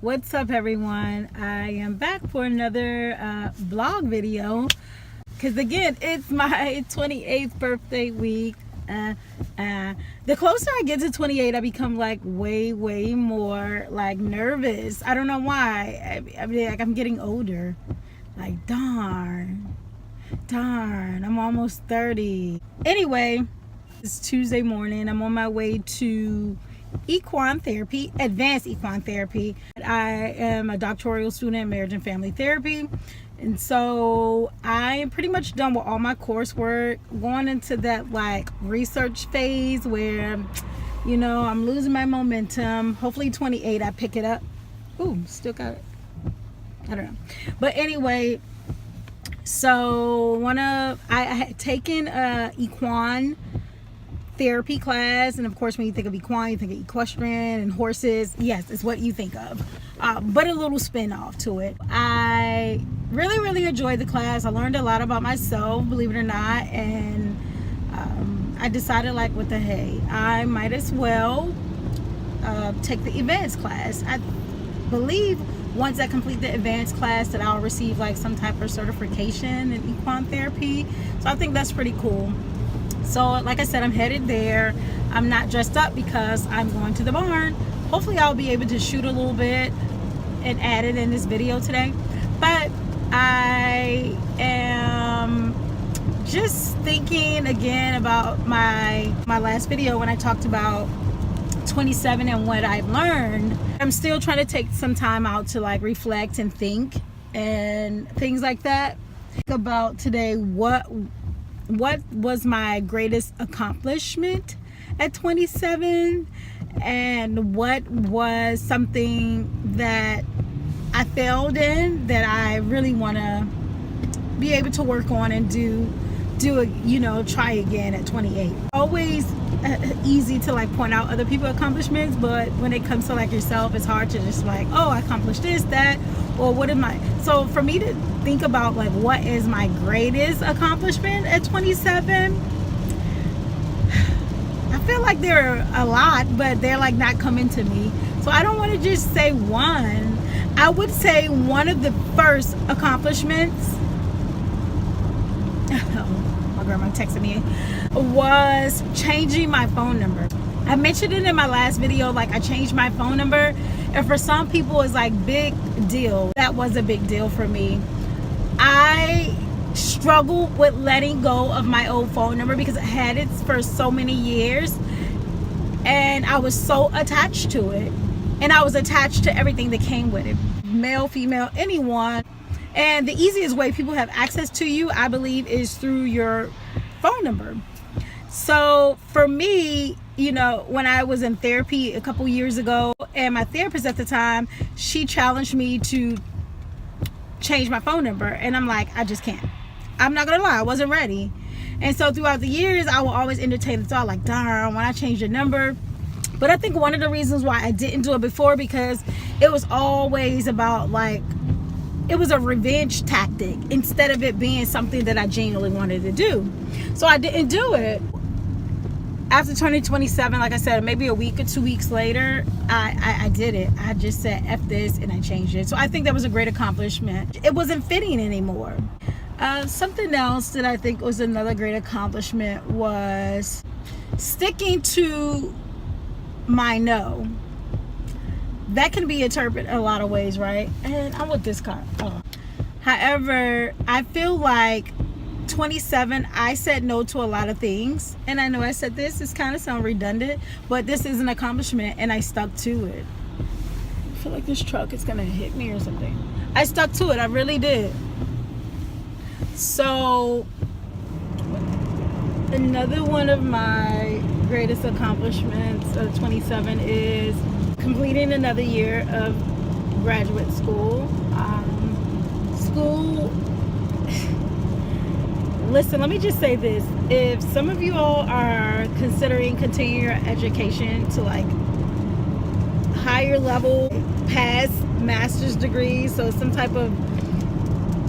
What's up, everyone? I am back for another vlog video because again it's my 28th birthday week. The closer I get to 28, I become like way more like nervous. I don't know why. I mean, like, I'm getting older. Like darn, I'm almost 30. Anyway, it's Tuesday morning. I'm on my way to advanced equine therapy. I am a doctoral student in marriage and family therapy, and so I am pretty much done with all my coursework, going into that like research phase where, you know, I'm losing my momentum. Hopefully 28 I pick it up. Ooh, still got it. I don't know, but anyway, so I had taken equine therapy class, and of course when you think of equine, you think of equestrian and horses. Yes, it's what you think of, but a little spin-off to it. I really enjoyed the class. I learned a lot about myself, believe it or not, and I decided, like, what the hey, I might as well take the advanced class. I believe once I complete the advanced class that I'll receive like some type of certification in equine therapy, so I think that's pretty cool. So like I said, I'm headed there. I'm not dressed up because I'm going to the barn. Hopefully I'll be able to shoot a little bit and add it in this video today. But I am just thinking again about my last video when I talked about 27 and what I've learned. I'm still trying to take some time out to like reflect and think and things like that. Think about today, what was my greatest accomplishment at 27, and what was something that I failed in that I really want to be able to work on and do it, you know, try again at 28. Always easy to like point out other people's accomplishments, but when it comes to like yourself, it's hard to just like, oh, I accomplished this, that, or what am I? So for me to think about like what is my greatest accomplishment at 27, I feel like there are a lot, but they're like not coming to me. So I don't want to just say one. I would say one of the first accomplishments, my grandma texted me, was changing my phone number. I mentioned it in my last video, like I changed my phone number, and for some people it's like big deal. That was a big deal for me. I struggled with letting go of my old phone number because I had it for so many years and I was so attached to it, and I was attached to everything that came with it, male, female, anyone. And the easiest way people have access to you, I believe, is through your phone number. So for me, you know, when I was in therapy a couple years ago, and my therapist at the time, she challenged me to change my phone number, and I'm like, I just can't. I'm not gonna lie, I wasn't ready. And so throughout the years, I will always entertain the thought like, darn, when I change the number. But I think one of the reasons why I didn't do it before, because it was always about like, it was a revenge tactic instead of it being something that I genuinely wanted to do. So I didn't do it. After turning 27, like I said, maybe a week or 2 weeks later, I did it. I just said F this and I changed it. So I think that was a great accomplishment. It wasn't fitting anymore. Something else that I think was another great accomplishment was sticking to my no. That can be interpreted a lot of ways, right? And I'm with this car. Oh. However, I feel like 27, I said no to a lot of things. And I know I said this kind of sound redundant, but this is an accomplishment and I stuck to it. I feel like this truck is gonna hit me or something. I stuck to it, I really did. So another one of my greatest accomplishments of 27 is completing another year of graduate school. Listen, let me just say this. If some of you all are considering continuing your education to like higher level, past master's degrees, so some type of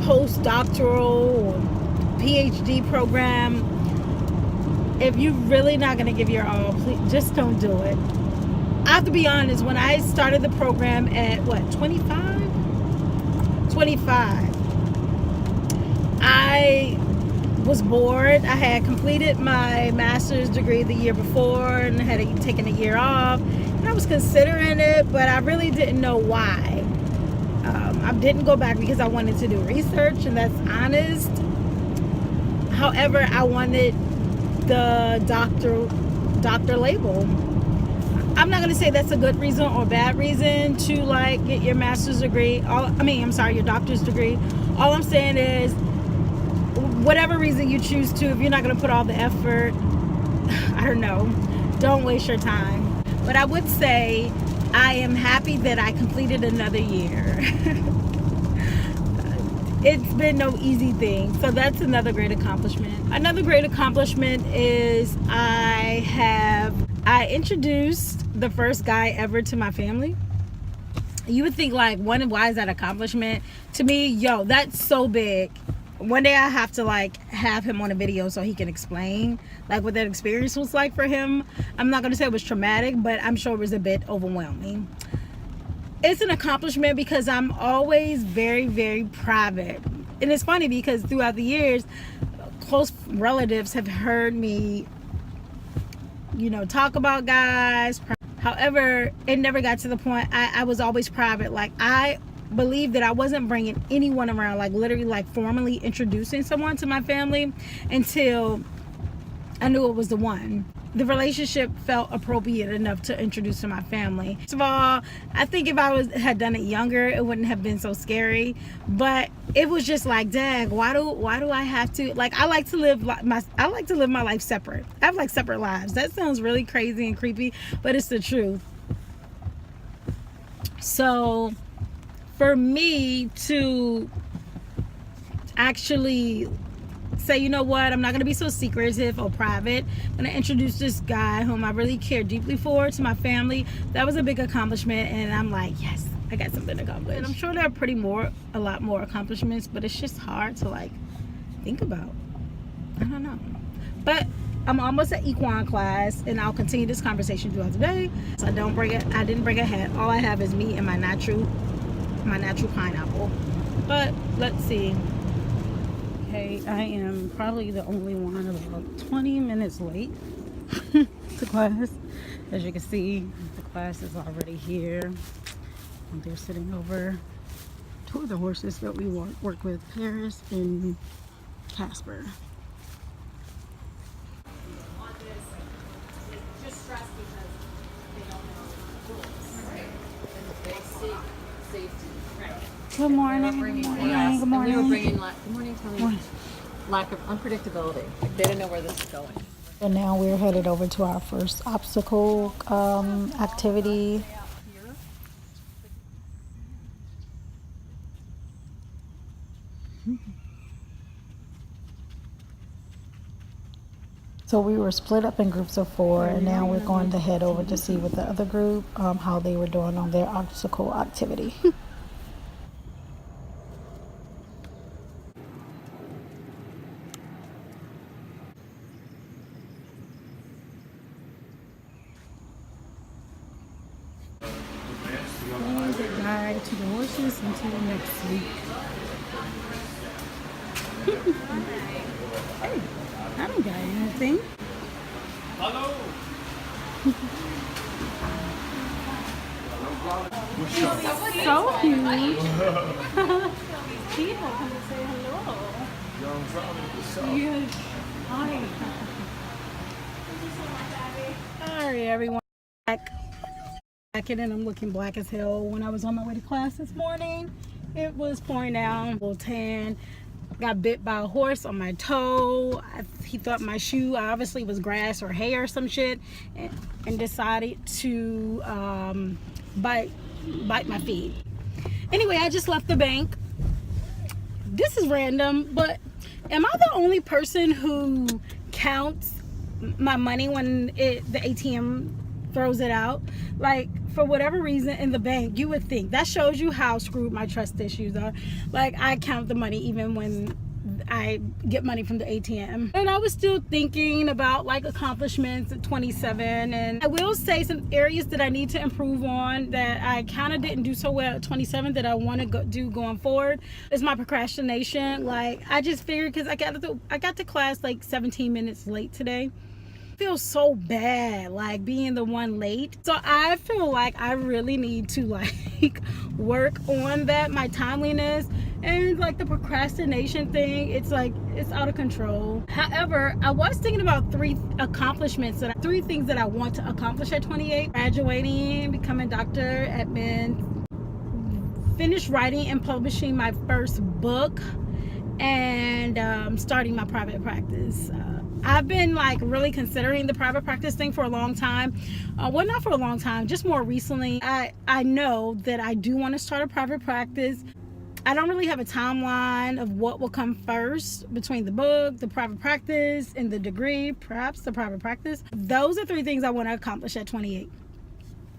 postdoctoral or PhD program, if you're really not going to give your all, please just don't do it. I have to be honest, when I started the program at what, 25? 25. I was bored. I had completed my master's degree the year before and had taken a year off. And I was considering it, but I really didn't know why. I didn't go back because I wanted to do research, and that's honest. However, I wanted the doctor label. I'm not gonna say that's a good reason or bad reason to like get your master's degree. Your doctor's degree. All I'm saying is, whatever reason you choose to, if you're not gonna put all the effort, I don't know, don't waste your time. But I would say I am happy that I completed another year. It's been no easy thing. So that's another great accomplishment. Another great accomplishment is I introduced the first guy ever to my family. You would think like, why is that accomplishment? To me, yo, that's so big. One day I have to like have him on a video so he can explain like what that experience was like for him. I'm not gonna say it was traumatic, but I'm sure it was a bit overwhelming. It's an accomplishment because I'm always very, very private. And it's funny because throughout the years, close relatives have heard me, talk about guys. However, it never got to the point. I was always private. Like, I believe that I wasn't bringing anyone around, like literally like formally introducing someone to my family until I knew it was the one. The relationship felt appropriate enough to introduce to my family. First of all, I think if I had done it younger, it wouldn't have been so scary. But it was just like, dang, why do I have to, like, I like to live my life separate. I have like separate lives. That sounds really crazy and creepy, but it's the truth. So for me to actually say, you know what, I'm not going to be so secretive or private. I'm going to introduce this guy whom I really care deeply for to my family. That was a big accomplishment, and I'm like, yes, I got something accomplished. And I'm sure there are a lot more accomplishments, but it's just hard to like think about. I don't know. But I'm almost at equine class, and I'll continue this conversation throughout the day. So I didn't bring a hat. All I have is me and my natural pineapple. But let's see. Okay, I am probably the only one about 20 minutes late to class. As you can see, the class is already here. And they're sitting over two of the horses that we work with, Paris and Casper. Good morning. Good morning. We were bringing lack of unpredictability. Like, they didn't know where this is going. So now we're headed over to our first obstacle activity. So we were split up in groups of 4, and now we're going to head over to see with the other group how they were doing on their obstacle activity. Goodbye to the horses until next week. Hey, I don't got anything. Hello. So huge. People come to say hello. Yes. Hi. Sorry, everyone. Back in, and I'm looking black as hell. When I was on my way to class this morning, it was pouring down. A little tan. Got bit by a horse on my toe. He thought my shoe obviously was grass or hay or some shit, and decided to bite my feet. Anyway, I just left the bank. This is random, but am I the only person who counts my money when the ATM throws it out? Like, for whatever reason, in the bank, you would think that shows you how screwed my trust issues are. Like, I count the money even when I get money from the ATM. And I was still thinking about like accomplishments at 27, and I will say some areas that I need to improve on that I kind of didn't do so well at 27 that I want to do going forward is my procrastination. Like I just figured, because I got to class like 17 minutes late today. Feel so bad like being the one late, so I feel like I really need to like work on that, my timeliness, and like the procrastination thing. It's like it's out of control. However, I was thinking about three things that I want to accomplish at 28: graduating, becoming Dr. Edmonds, finish writing and publishing my first book, and starting my private practice. I've been like really considering the private practice thing for a long time. Well, not for a long time, just more recently. I know that I do want to start a private practice. I don't really have a timeline of what will come first between the book, the private practice, and the degree, perhaps the private practice. Those are three things I want to accomplish at 28.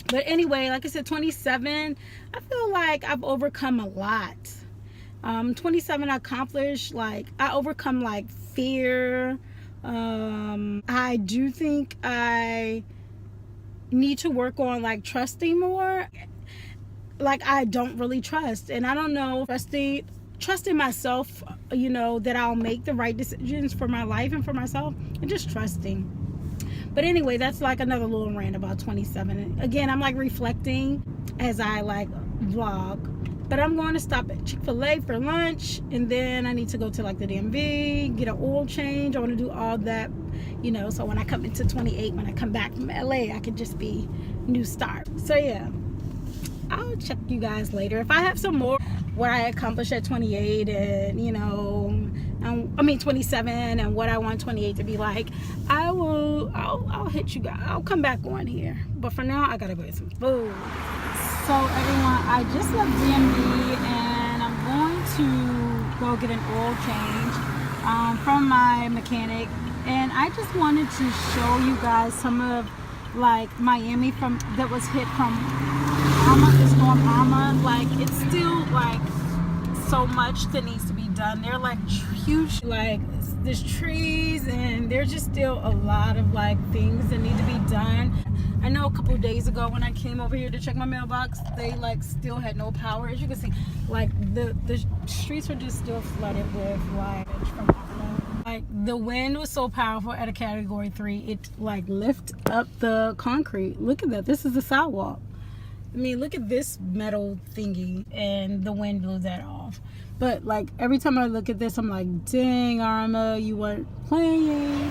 But anyway, like I said, 27, I feel like I've overcome a lot. 27, I overcome like fear. I do think I need to work on like trusting more. Like I don't really trust, and I don't know, trusting myself, you know, that I'll make the right decisions for my life and for myself, and just trusting. But anyway, that's like another little rant about 27. Again, I'm like reflecting as I like vlog. But I'm going to stop at Chick-fil-A for lunch, and then I need to go to like the DMV, get an oil change. I want to do all that, you know, so when I come into 28, when I come back from LA, I can just be new start. So yeah, I'll check you guys later. If I have some more what I accomplished at 28, and you know, 27, and what I want 28 to be like, I'll hit you guys. I'll come back on here. But for now, I gotta go get some food. So everyone, I just left DMV, and I'm going to go get an oil change from my mechanic. And I just wanted to show you guys some of like Miami that was hit from the storm Irma. Like it's still like so much that needs to be done. They're like huge, like there's trees, and there's just still a lot of like things that need to be done. I know a couple days ago when I came over here to check my mailbox, they like still had no power. As you can see, like the streets are just still flooded with like from Irma. Like the wind was so powerful at a category 3, it like lifted up the concrete. Look at that. This is the sidewalk. I mean, look at this metal thingy, and the wind blew that off. But like every time I look at this, I'm like, dang, Irma, you weren't playing.